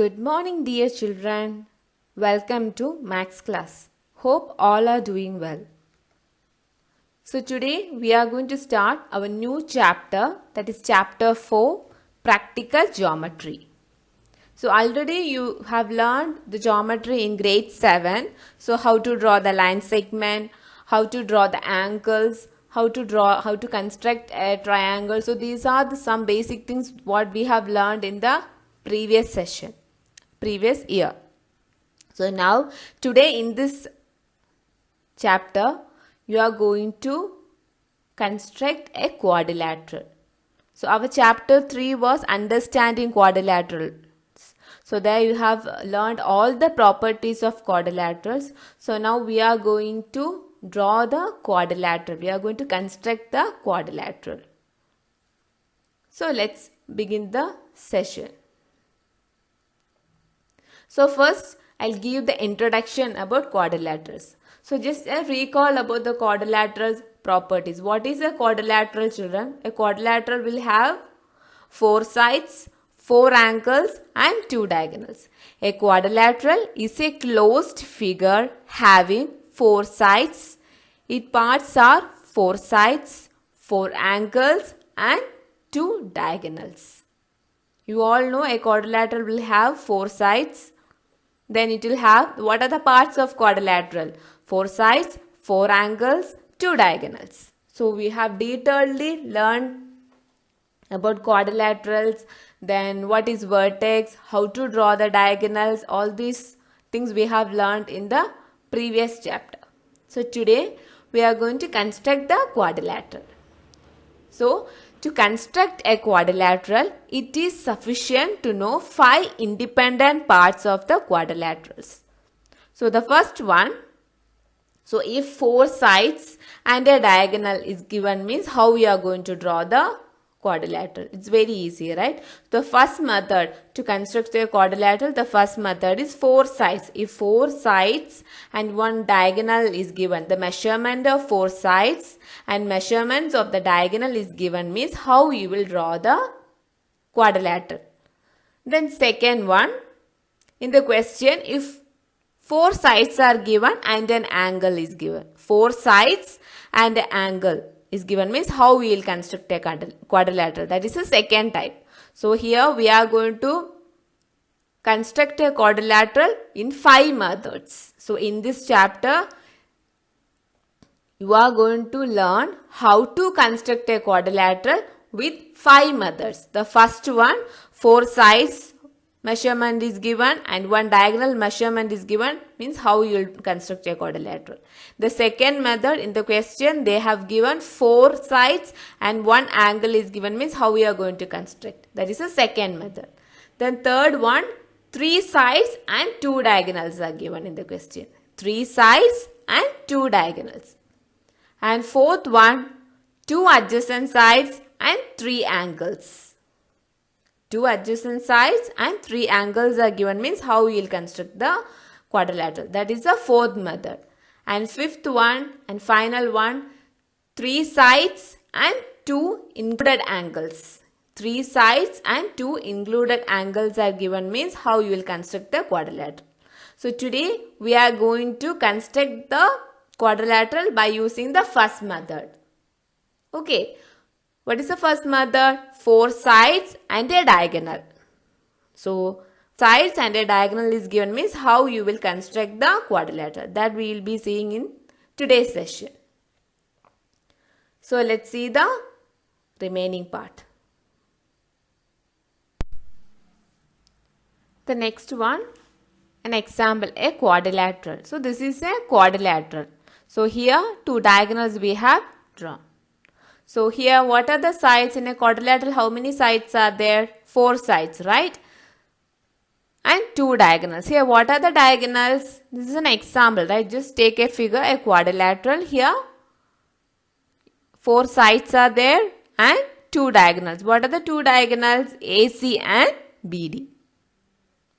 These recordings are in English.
Good morning, dear children. Welcome to Max class. Hope all are doing well. So, today we are going to start our new chapter, that is chapter 4, Practical Geometry. So, already you have learned the geometry in grade 7. So, how to draw the line segment, how to draw the angles, how to construct a triangle. So, these are some basic things what we have learned in the previous session, previous year. So now today in this chapter you are going to construct a quadrilateral. So our chapter 3 was understanding quadrilaterals. So there you have learned all the properties of quadrilaterals. So now we are going to draw the quadrilateral. We are going to construct the quadrilateral. So let's begin the session. So first I'll give the introduction about quadrilaterals. So just a recall about the quadrilaterals properties. What is a quadrilateral, children? A quadrilateral will have 4 sides, 4 angles and 2 diagonals. A quadrilateral is a closed figure having 4 sides. Its parts are 4 sides, 4 angles and 2 diagonals. You all know a quadrilateral will have 4 sides. Then it will have, what are the parts of quadrilateral? 4 sides, 4 angles, 2 diagonals. So we have detailedly learned about quadrilaterals, then what is vertex, how to draw the diagonals, all these things we have learned in the previous chapter. So today we are going to construct the quadrilateral. So to construct a quadrilateral, it is sufficient to know 5 independent parts of the quadrilaterals. So the first one, so if 4 sides and a diagonal is given, means how we are going to draw the quadrilateral. It's very easy, right? The first method to construct a quadrilateral, the first method is 4 sides. If 4 sides and 1 diagonal is given, the measurement of 4 sides and measurements of the diagonal is given, means how you will draw the quadrilateral. Then second one, in the question, if 4 sides are given and an angle is given. 4 sides and an angle is given, means how we will construct a quadrilateral. That is the second type. So here we are going to construct a quadrilateral in 5 methods. So in this chapter, you are going to learn how to construct a quadrilateral with 5 methods. The first one, 4 sides measurement is given and 1 diagonal measurement is given, means how you will construct a quadrilateral. The second method, in the question they have given 4 sides and 1 angle is given, means how we are going to construct. That is the second method. Then third one, 3 sides and 2 diagonals are given in the question. 3 sides and 2 diagonals. And fourth one, 2 adjacent sides and 3 angles. 2 adjacent sides and 3 angles are given, means how we will construct the quadrilateral. That is the fourth method. And fifth one and final one, 3 sides and 2 included angles. 3 sides and 2 included angles are given, means how you will construct the quadrilateral. So today we are going to construct the quadrilateral by using the first method. Okay. What is the first method? 4 sides and a diagonal. So sides and a diagonal is given, means how you will construct the quadrilateral. That we will be seeing in today's session. So let's see the remaining part. The next one, an example, a quadrilateral. So this is a quadrilateral. So here 2 diagonals we have drawn. So here what are the sides in a quadrilateral? How many sides are there? 4 sides, right? And 2 diagonals. Here what are the diagonals? This is an example, right? Just take a figure, a quadrilateral. Here 4 sides are there and 2 diagonals. What are the 2 diagonals? AC and BD.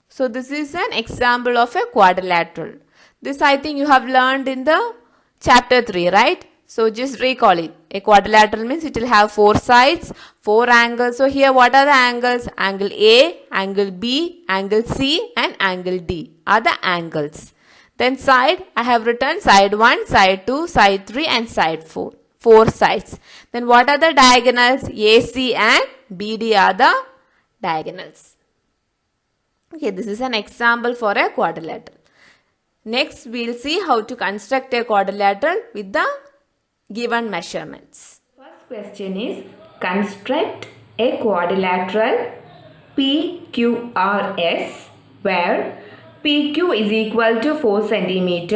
So this is an example of a quadrilateral. This I think you have learned in the chapter 3, right? So just recall it. A quadrilateral means it will have 4 sides, 4 angles. So here what are the angles? Angle A, angle B, angle C and angle D are the angles. Then side, I have written side 1, side 2, side 3 and side 4. 4 sides. Then what are the diagonals? AC and BD are the diagonals. Okay, this is an example for a quadrilateral. Next, we will see how to construct a quadrilateral with the given measurements. First question is construct a quadrilateral PQRS where PQ is equal to 4 cm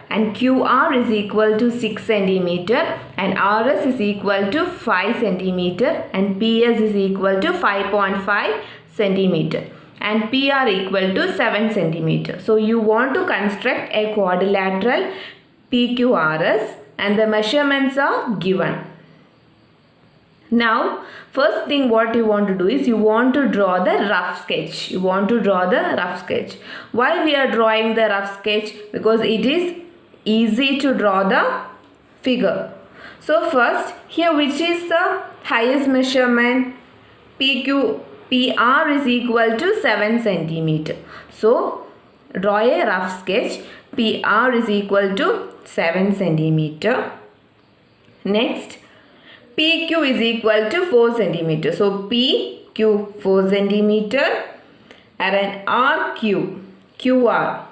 and QR is equal to 6 cm and RS is equal to 5 cm and PS is equal to 5.5 cm and PR equal to 7 cm. So you want to construct a quadrilateral PQRS and the measurements are given. Now, first thing what you want to do is you want to draw the rough sketch. Why we are drawing the rough sketch? Because it is easy to draw the figure. So first, here which is the highest measurement? PR is equal to 7 cm. So, draw a rough sketch. PR is equal to 7 cm. Next, PQ is equal to 4 cm. So, PQ 4 cm and an QR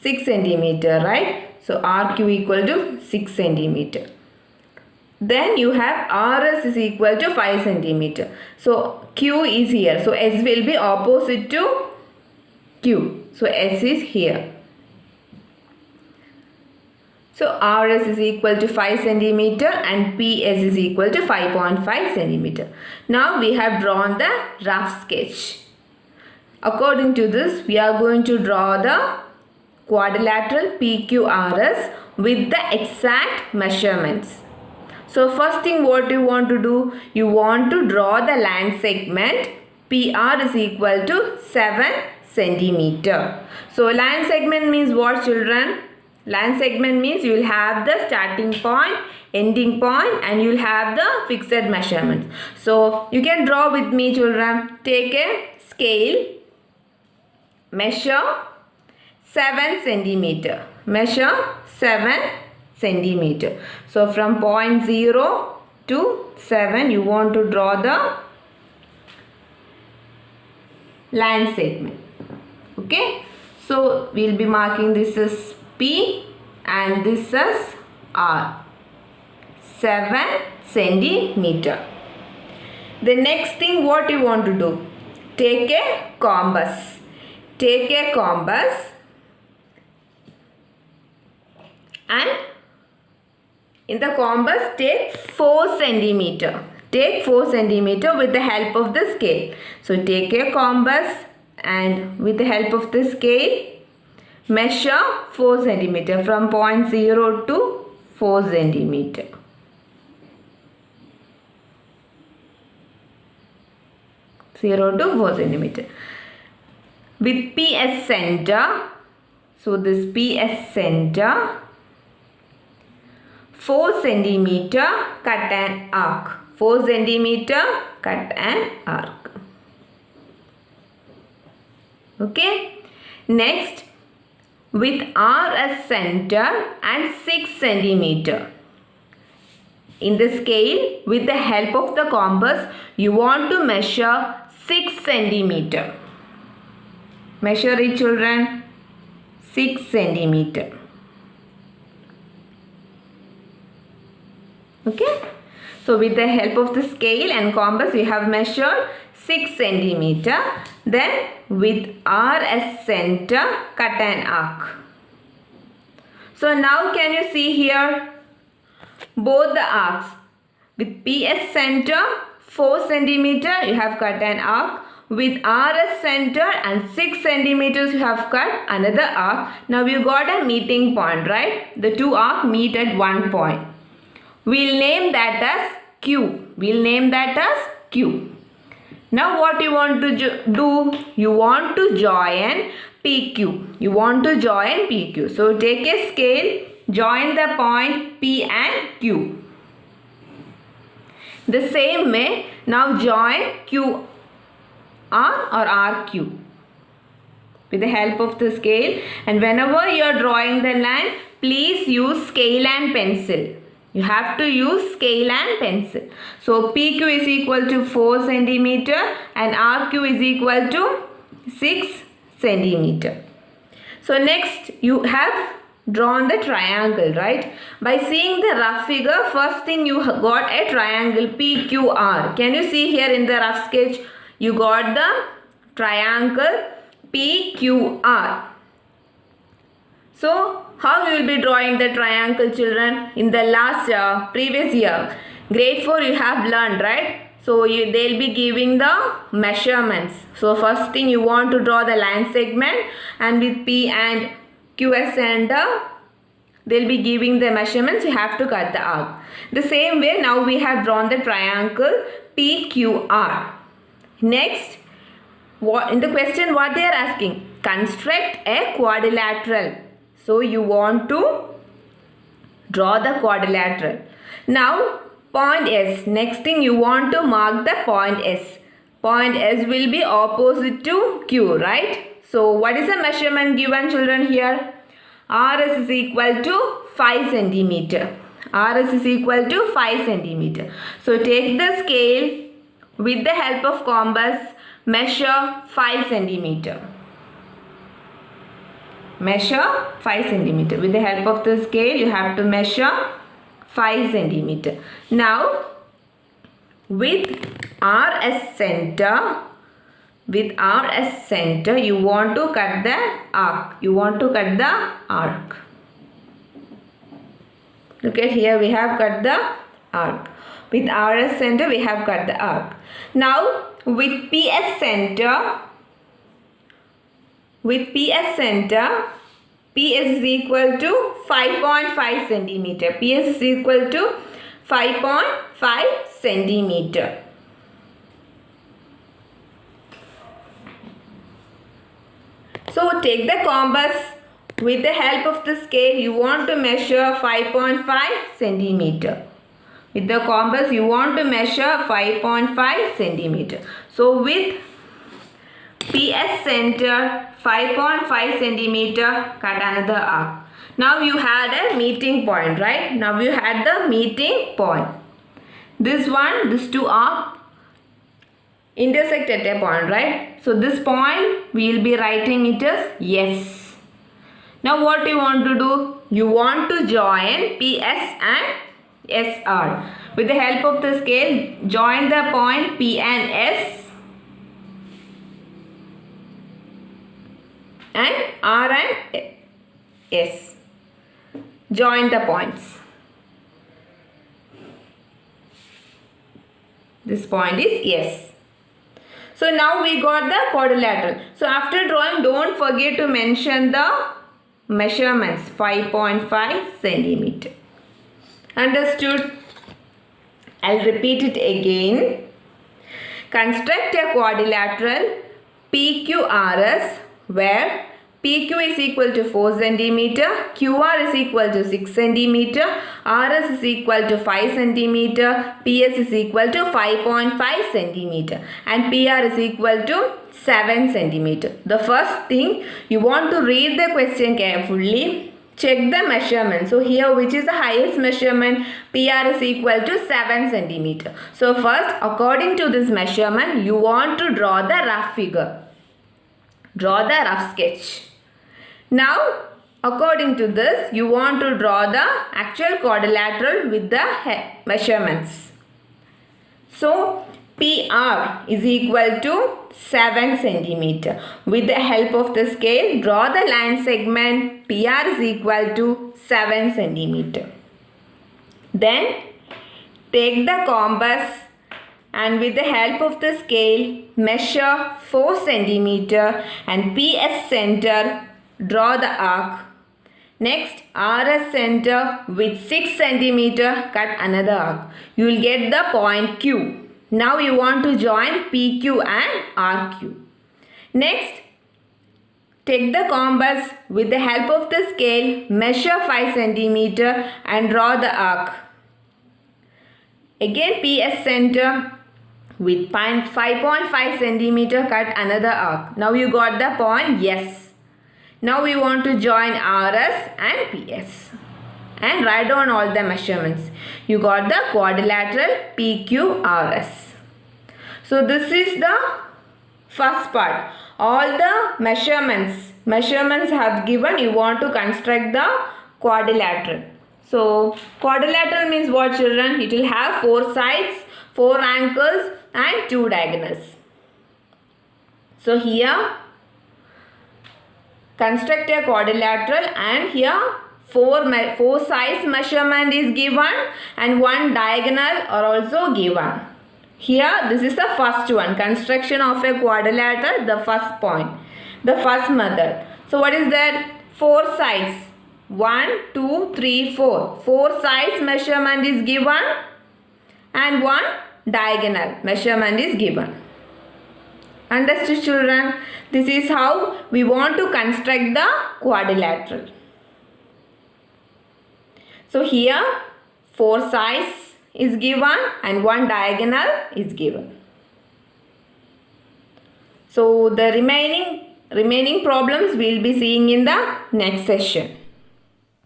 6 cm, right? So, RQ equal to 6 cm. Then you have RS is equal to 5 cm. So, Q is here. So, S will be opposite to Q. So, S is here. So, RS is equal to 5 cm and PS is equal to 5.5 cm. Now, we have drawn the rough sketch. According to this, we are going to draw the quadrilateral PQRS with the exact measurements. So, first thing what you want to do, you want to draw the line segment PR is equal to 7 cm. So, line segment means what, children? Line segment means you will have the starting point, ending point and you will have the fixed measurements. So, you can draw with me, children. Take a scale, measure 7 cm. Measure 7 cm. So, from point 0 to 7 you want to draw the line segment. Okay. So, we will be marking this as P and this as R. 7 cm. The next thing what you want to do, take a compass. Take a compass and in the compass take 4 cm. Take 4 cm with the help of the scale. So take a compass and with the help of the scale measure 4 cm from point 0 to 4 cm. With PS center, so this PS center 4 cm cut an arc. 4 cm cut an arc. Okay. Next, with RS center and 6 cm. In the scale, with the help of the compass, you want to measure 6 cm. Measure it, children. 6 cm. Okay. So, with the help of the scale and compass, we have measured 6 cm. Then, with RS center, cut an arc. So, now can you see here? Both the arcs. With PS center 4 cm you have cut an arc. With RS center and 6 cm you have cut another arc. Now you got a meeting point, right? The two arcs meet at one point. We'll name that as Q. Now what you want to do? You want to join PQ. So take a scale, join the point P and Q. The same way, now join QR or RQ with the help of the scale, and whenever you are drawing the line, please use scale and pencil. You have to use scale and pencil. So PQ is equal to 4 centimeter and RQ is equal to 6 centimeter. So next you have drawn the triangle, right? By seeing the rough figure, first thing you got a triangle PQR. Can you see here in the rough sketch? You got the triangle PQR. So how you will be drawing the triangle, children? In the last previous year, grade 4 you have learned, right? So they'll be giving the measurements. So first thing you want to draw the line segment, and with P and QS center, they'll be giving the measurements. You have to cut the arc. The same way now we have drawn the triangle PQR. Next, in the question what they are asking? Construct a quadrilateral. So you want to draw the quadrilateral. Now point S. Next thing you want to mark the point S. Point S will be opposite to Q, right? So what is the measurement given, children, here? RS is equal to 5 centimeter. RS is equal to 5 centimeter. So take the scale with the help of compass, measure 5 centimeter. Measure 5 centimeter. With the help of the scale, you have to measure 5 centimeter. Now, with RS center, you want to cut the arc. Look at here, we have cut the arc. With RS center, we have cut the arc. Now, with PS center, PS is equal to 5.5 centimeter. PS is equal to 5.5 centimeter. So take the compass. With the help of the scale, you want to measure 5.5 centimeter. With the compass, you want to measure 5.5 centimeter. So with PS center 5.5 centimeter, cut another arc. Now you had a meeting point, right? Now you had the meeting point. These two arcs intersect at a point, right? So this point we will be writing it as S. Now what you want to do? You want to join PS and SR. With the help of the scale, join the point P and S and R and S. Join the points. This point is S. So now we got the quadrilateral. So after drawing, don't forget to mention the measurements. 5.5 centimeter. Understood? I'll repeat it again. Construct a quadrilateral PQRS where PQ is equal to 4 centimeter, QR is equal to 6 centimeter, RS is equal to 5 centimeter, PS is equal to 5.5 centimeter and PR is equal to 7 centimeter. The first thing, you want to read the question carefully. Check the measurement. So here, which is the highest measurement? PR is equal to 7 centimeter. So first, according to this measurement, you want to draw the rough figure. Draw the rough sketch. Now, according to this, you want to draw the actual quadrilateral with the measurements. So, PR is equal to 7 centimeter. With the help of the scale, draw the line segment. PR is equal to 7 centimeter. Then, take the compass and with the help of the scale, measure 4 centimeter and PS center, draw the arc. Next, RS center with 6 centimeter, cut another arc. You will get the point Q. Now you want to join PQ and RQ. Next, Take the compass with the help of the scale, measure 5 cm and draw the arc. Again PS center with 5.5 cm cut another arc. Now you got the point? Yes. Now we want to join RS and PS and write down all the measurements. You got the quadrilateral PQRS. So this is the first part. All the measurements have given. You want to construct the quadrilateral. So quadrilateral means what, children? It will have 4 sides, 4 angles and 2 diagonals. So here construct a quadrilateral and here 4 sides measurement is given and 1 diagonal are also given. Here this is the first one, construction of a quadrilateral, the first point, the first method. So what is that? 4 sides, 1, 2, 3, 4. 4 sides measurement is given and 1 diagonal measurement is given. Understood, children? This is how we want to construct the quadrilateral. So here 4 sides is given and 1 diagonal is given. So the remaining problems we will be seeing in the next session.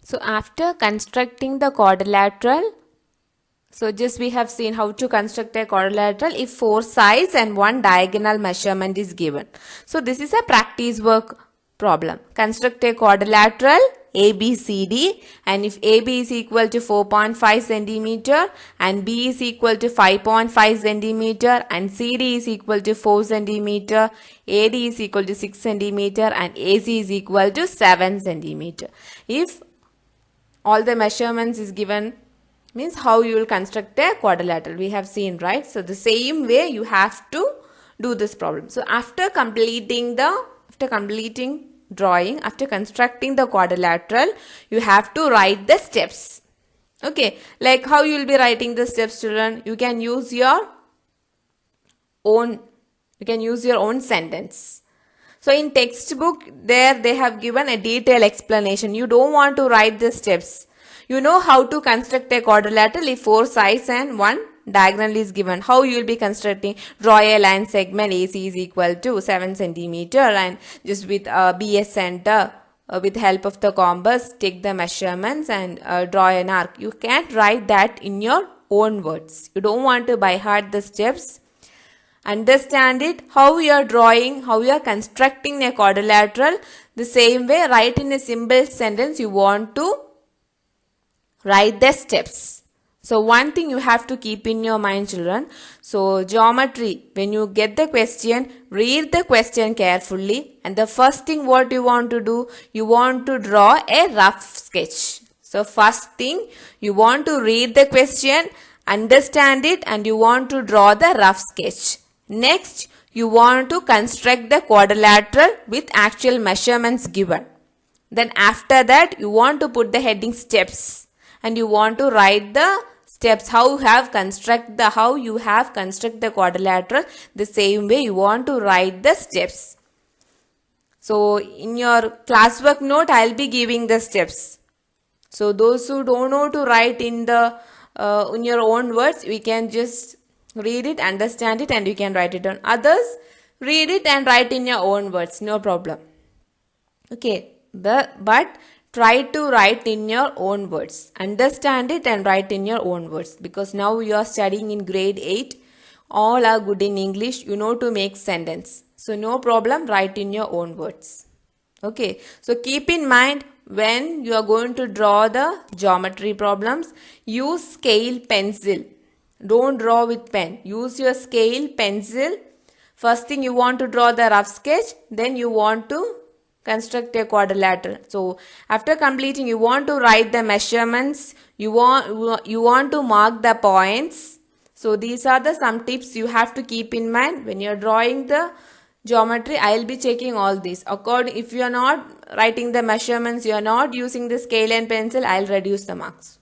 So after constructing the quadrilateral, so just we have seen how to construct a quadrilateral if 4 sides and 1 diagonal measurement is given. So this is a practice work problem. Construct a quadrilateral ABCD, and if AB is equal to 4.5 centimeter and B is equal to 5.5 centimeter and CD is equal to 4 centimeter, AD is equal to 6 centimeter and AC is equal to 7 centimeter. If all the measurements is given, means how you will construct a quadrilateral. We have seen, right? So the same way you have to do this problem. So after completing drawing, after constructing the quadrilateral, you have to write the steps. Okay, like how you will be writing the steps, children? You can use your own sentence. So in textbook, there they have given a detailed explanation. You don't want to write the steps. You know how to construct a quadrilateral if 4 sides and 1 diagonal is given. How you will be constructing? Draw a line segment AC is equal to 7 centimeter and just with BS center with help of the compass take the measurements and draw an arc. You can't write that in your own words. You don't want to by heart the steps. Understand it, how you are drawing, how you are constructing a quadrilateral. The same way, write in a simple sentence, you want to write the steps. So one thing you have to keep in your mind, children. So geometry, when you get the question, read the question carefully. And the first thing what you want to do, you want to draw a rough sketch. So first thing, you want to read the question, understand it, and you want to draw the rough sketch. Next, you want to construct the quadrilateral with actual measurements given. Then after that, you want to put the heading steps. And you want to write the steps, how you have construct the quadrilateral. The same way you want to write the steps. So in your classwork note, I'll be giving the steps. So those who don't know to write in your own words, we can just read it, understand it, and you can write it down. Others, read it and write in your own words, no problem. Okay, but try to write in your own words. Understand it and write in your own words. Because now you are studying in grade 8. All are good in English. You know to make sentence. So no problem, write in your own words. Okay. So keep in mind when you are going to draw the geometry problems, use scale pencil. Don't draw with pen. Use your scale pencil. First thing you want to draw the rough sketch. Then you want to construct a quadrilateral. So after completing, you want to write the measurements. You want to mark the points. So these are the some tips you have to keep in mind when you are drawing the geometry. I will be checking all these. If you are not writing the measurements, you are not using the scale and pencil, I will reduce the marks.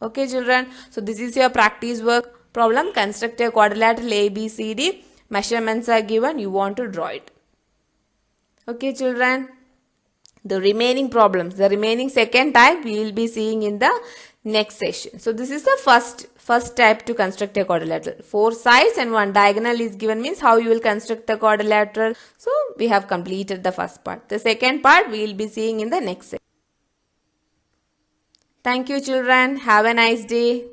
Okay, children. So this is your practice work problem. Construct a quadrilateral ABCD. Measurements are given. You want to draw it. Okay, children. The remaining problems, the remaining second type we will be seeing in the next session. So this is the first type to construct a quadrilateral. 4 sides and 1 diagonal is given, means how you will construct the quadrilateral. So we have completed the first part. The second part we will be seeing in the next session. Thank you children. Have a nice day.